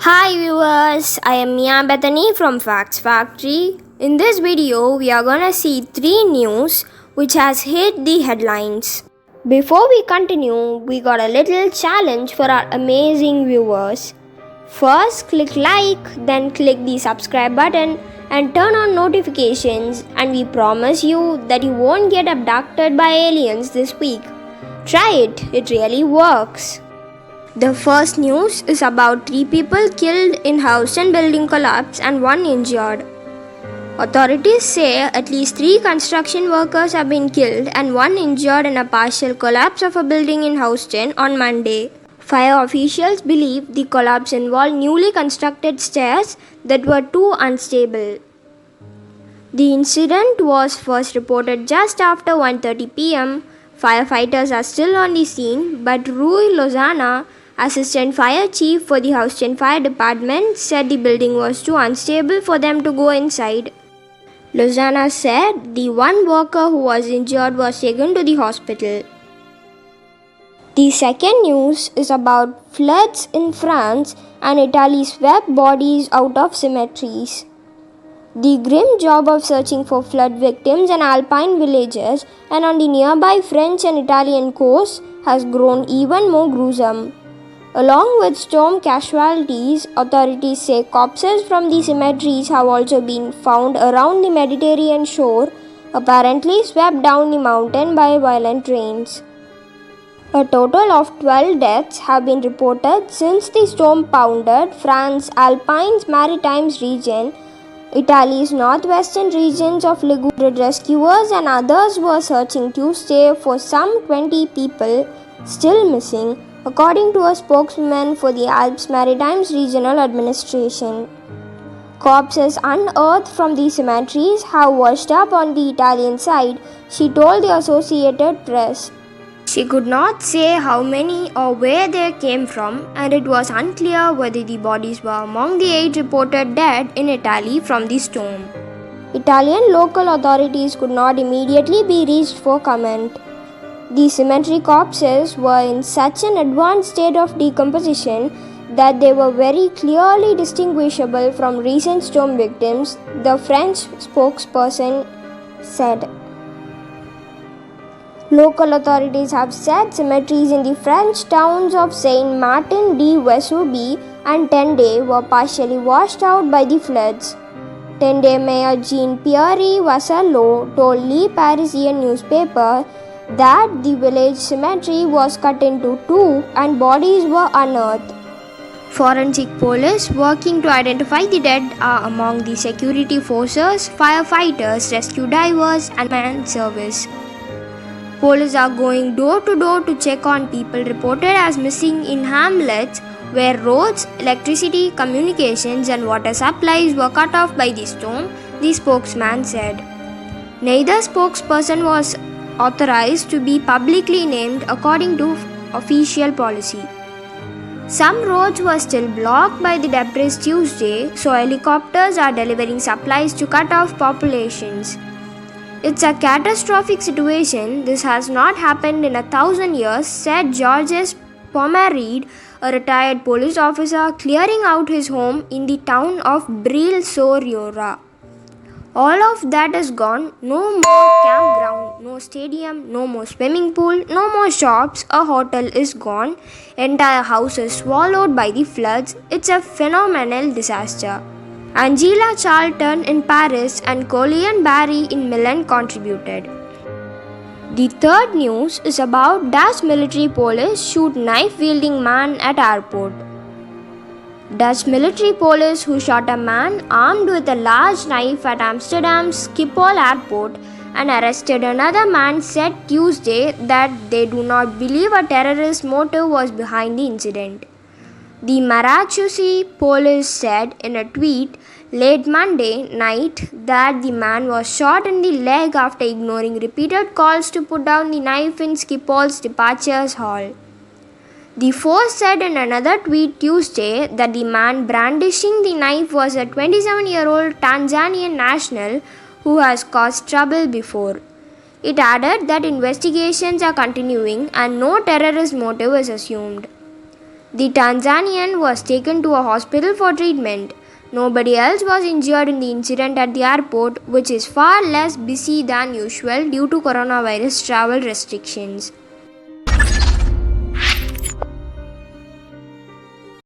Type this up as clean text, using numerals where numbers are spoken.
Hi viewers, I am Mia Bethany from Facts Factory. In this video, we are gonna see 3 news which has hit the headlines. Before we continue, we got a little challenge for our amazing viewers. First, click like, then click the subscribe button and turn on notifications, and we promise you that you won't get abducted by aliens this week. Try it really works. The first news is about 3 people killed in Houston building collapse and 1 injured. Authorities say at least 3 construction workers have been killed and 1 injured in a partial collapse of a building in Houston on Monday. Fire officials believe the collapse involved newly constructed stairs that were too unstable. The incident was first reported just after 1:30 p.m. Firefighters are still on the scene, but Rui Lozana, Assistant Fire Chief for the Houston Fire Department, said the building was too unstable for them to go inside. Lozana said the 1 worker who was injured was taken to the hospital. The second news is about floods in France and Italy swept bodies out of cemeteries. The grim job of searching for flood victims in alpine villages and on the nearby French and Italian coasts has grown even more gruesome. Along with storm casualties, authorities say corpses from the cemeteries have also been found around the Mediterranean shore, apparently swept down the mountain by violent rains. A total of 12 deaths have been reported since the storm pounded France's Alpine Maritimes region, Italy's northwestern regions of Liguria. Rescuers and others were searching Tuesday for some 20 people still missing, according to a spokesman for the Alps Maritimes Regional Administration. Corpses unearthed from the cemeteries have washed up on the Italian side, she told the Associated Press. She could not say how many or where they came from, and it was unclear whether the bodies were among the 8 reported dead in Italy from the storm. Italian local authorities could not immediately be reached for comment. The cemetery corpses were in such an advanced state of decomposition that they were very clearly distinguishable from recent storm victims, the French spokesperson said. Local authorities have said cemeteries in the French towns of Saint-Martin-de-Vesubie and Tende were partially washed out by the floods. Tende Mayor Jean-Pierre Vassallo told Le Parisien newspaper that the village cemetery was cut into 2 and bodies were unearthed. Forensic police working to identify the dead are among the security forces, firefighters, rescue divers, and man service. Police are going door to door to check on people reported as missing in hamlets where roads, electricity, communications, and water supplies were cut off by the storm, the spokesman said. Neither spokesperson was authorized to be publicly named according to official policy. Some roads were still blocked by the debris Tuesday, so helicopters are delivering supplies to cut off populations. It's a catastrophic situation. This has not happened in 1,000 years, said Georges Pomeride, a retired police officer clearing out his home in the town of Brile-sur-Loire. All of that is gone. No more campground, no stadium, no more swimming pool, no more shops, a hotel is gone. Entire house is swallowed by the floods. It's a phenomenal disaster. Angela Charlton in Paris and Colleen Barry in Milan contributed. The third news is about Dutch military police shoot knife-wielding man at airport. Dutch military police who shot a man armed with a large knife at Amsterdam's Schiphol airport and arrested another man said Tuesday that they do not believe a terrorist motive was behind the incident. The Marrakechi police said in a tweet late Monday night that the man was shot in the leg after ignoring repeated calls to put down the knife in Schiphol's departures hall. The force said in another tweet Tuesday that the man brandishing the knife was a 27-year-old Tanzanian national who has caused trouble before. It added that investigations are continuing and no terrorist motive is assumed. The Tanzanian was taken to a hospital for treatment. Nobody else was injured in the incident at the airport, which is far less busy than usual due to coronavirus travel restrictions.